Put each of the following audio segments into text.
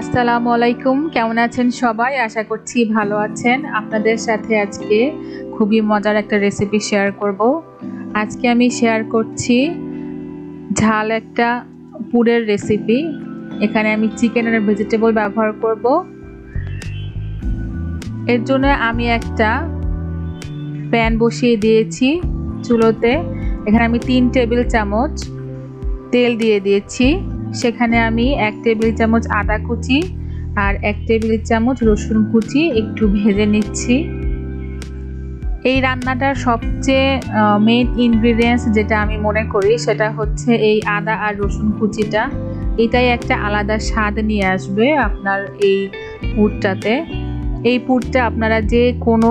আসসালামু আলাইকুম, কেমন আছেন সবাই? আশা করছি ভালো আছেন। আপনাদের সাথে আজকে খুবই মজার একটা রেসিপি শেয়ার করব। আজকে আমি শেয়ার করছি ঝাল একটা পুরের রেসিপি। এখানে আমি চিকেন আর ভেজিটেবল ব্যবহার করব। এর জন্য আমি একটা প্যান বসিয়ে দিয়েছি চুলোতে। এখানে আমি 3 টেবিল চামচ তেল দিয়ে দিয়েছি। সেখানে আমি 1 টেবিল চামচ আদা কুচি আর 1 টেবিল চামচ রসুন কুচি একটু ভেজে নিচ্ছি। এই রান্নাটার সবচেয়ে মেইন ইনগ্রেডিয়েন্টস যেটা আমি মনে করি সেটা হচ্ছে এই আদা আর রসুন কুচিটা। এটাই একটা আলাদা স্বাদ নিয়ে আসবে আপনার এই পুরটাতে। এই পুরটা আপনারা যে কোনো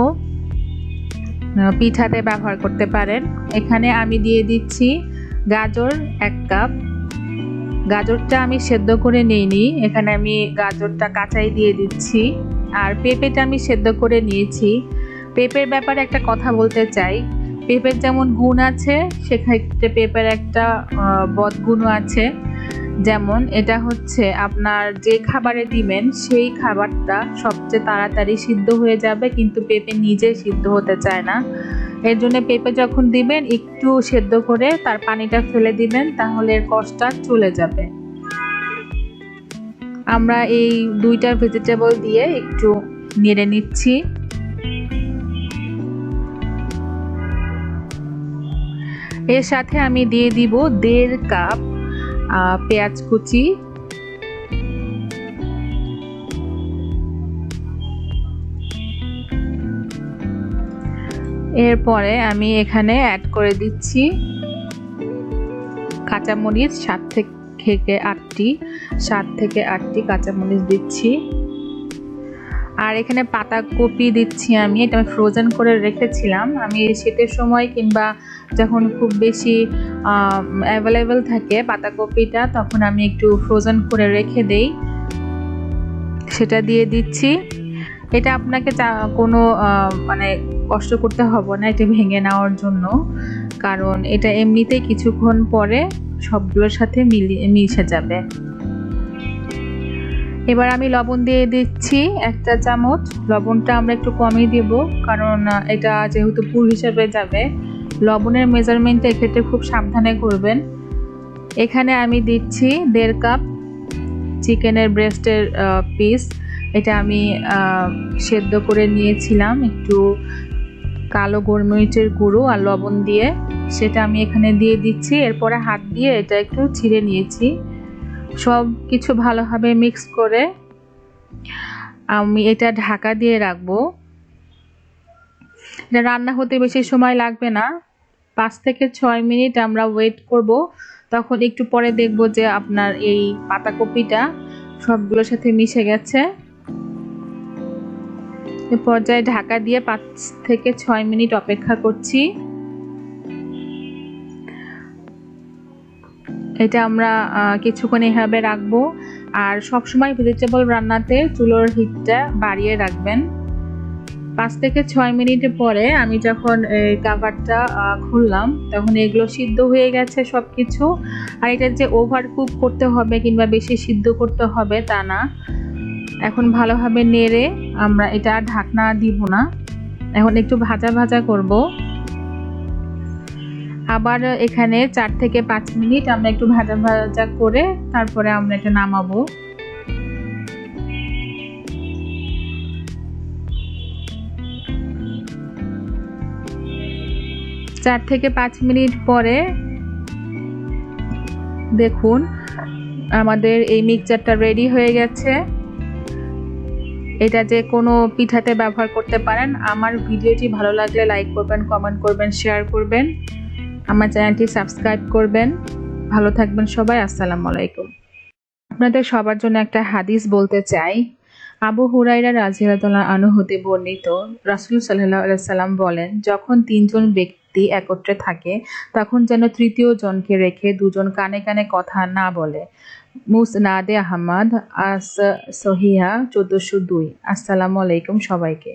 পিঠাতে ব্যবহার করতে পারেন। এখানে আমি দিয়ে দিচ্ছি গাজর 1 কাপ। গাজরটা আমি সেদ্ধ করে নিইনি, এখানে আমি গাজরটা কাঁচাই দিয়ে দিচ্ছি। আর পেঁপেটা আমি সেদ্ধ করে নিয়েছি। পেঁপের ব্যাপারে একটা কথা বলতে চাই, পেঁপের যেমন গুণ আছে সেক্ষেত্রে পেঁপের একটা বদগুণও আছে। যেমন এটা হচ্ছে আপনার যে খাবারে দিবেন সেই খাবারটা সবচেয়ে তাড়াতাড়ি সিদ্ধ হয়ে যাবে, কিন্তু পেঁপে নিজে সিদ্ধ হতে চায় না। এর জন্য পেঁপে যখন দিবেন একটু সেদ্ধ করে তার পানিটা ফেলে দিবেন, তাহলে এর কষ্টটা চলে যাবে। আমরা এই দুইটা ভেজিটেবল দিয়ে একটু নেড়ে নিচ্ছি। এর সাথে আমি দিয়ে দিব 1.5 কাপ পেঁয়াজ কুচি। এরপরে আমি এখানে অ্যাড করে দিচ্ছি কাঁচামরিচ 7 থেকে 8টি কাঁচামরিচ দিচ্ছি। আর এখানে পাতাকপি দিচ্ছি আমি, এটা আমি ফ্রোজেন করে রেখেছিলাম। আমি শীতের সময় কিংবা যখন খুব বেশি অ্যাভেলেবেল থাকে পাতাকপিটা, তখন আমি একটু ফ্রোজেন করে রেখে দেই, সেটা দিয়ে দিচ্ছি। এটা আপনাকে কোনো মানে কষ্ট করতে হবে না এটা ভেঙে নেওয়ার জন্য, কারণ এটা এমনিতেই কিছুক্ষণ পরে সবগুলোর সাথে মিশে যাবে। এবার আমি লবণ দিয়ে দিচ্ছি 1 চা চামচ। লবণটা আমরা একটু কমই দেব, কারণ এটা যেহেতু পুর হিসেবে যাবে, লবণের মেজারমেন্টটা এক্ষেত্রে খুব সাবধানে করবেন। এখানে আমি দিচ্ছি 1.5 কাপ চিকেনের ব্রেস্টের পিস। এটা আমি সেদ্ধ করে নিয়েছিলাম একটু কালো গোলমরিচের গুঁড়ো আর লবণ দিয়ে, সেটা আমি এখানে দিয়ে দিচ্ছি। এরপরে হাত দিয়ে এটা একটু ছিঁড়ে নিয়েছি। সব কিছু ভালোভাবে মিক্স করে আমি এটা ঢাকা দিয়ে রাখবো। এটা রান্না হতে বেশি সময় লাগবে না, 5 থেকে 6 মিনিট আমরা ওয়েট করব। তখন একটু পরে দেখব যে আপনার এই পাতাকপিটা সবগুলোর সাথে মিশে গেছে। এ পর্যায়ে ঢাকা দিয়ে 5 থেকে 6 মিনিট অপেক্ষা করছি। এটা আমরা কিছুক্ষণ এভাবে রাখবো। আর সবসময় ভেজিটেবল রান্নাতে চুলোর হিটটা বাড়িয়ে রাখবেন। 5 থেকে 6 মিনিট পরে আমি যখন কভারটা খুললাম, তখন এগুলো সিদ্ধ হয়ে গেছে সবকিছু। আর এটা যে ওভার কুক করতে হবে কিংবা বেশি সিদ্ধ করতে হবে তা না। এখন ভালোভাবে নেড়ে আমরা এটা ঢাকনা দিব না, এখন একটু ভাজা ভাজা করব। আবার এখানে 4 থেকে 5 মিনিট আমরা একটু ভাজা ভাজা করে তারপরে আমরা এটা নামাবো। চার থেকে 5 মিনিট পরে দেখুন আমাদের এই মিক্সচারটা রেডি হয়ে গেছে। এটা যে কোনো পিঠাতে ব্যবহার করতে পারেন। আমার ভিডিওটি ভালো লাগলে লাইক করবেন, কমেন্ট করবেন, শেয়ার করবেন, আমার চ্যানেলটি সাবস্ক্রাইব করবেন। ভালো থাকবেন সবাই। আসসালামু আলাইকুম। আপনাদের সবার জন্য একটা হাদিস বলতে চাই। আবু হুরায়রা রাদিয়াল্লাহু আনহু হতে বর্ণিত, রাসূল সাল্লাল্লাহু আলাইহি সাল্লাম বলেন, যখন 3 জন ব্যক্তি একত্রে থাকে তখন যেন তৃতীয় জনকে রেখে 2 জন কানে কানে কথা না বলে। মুসনাদে আহমদ, সহিহা 1402। আসসালামু আলাইকুম সবাইকে।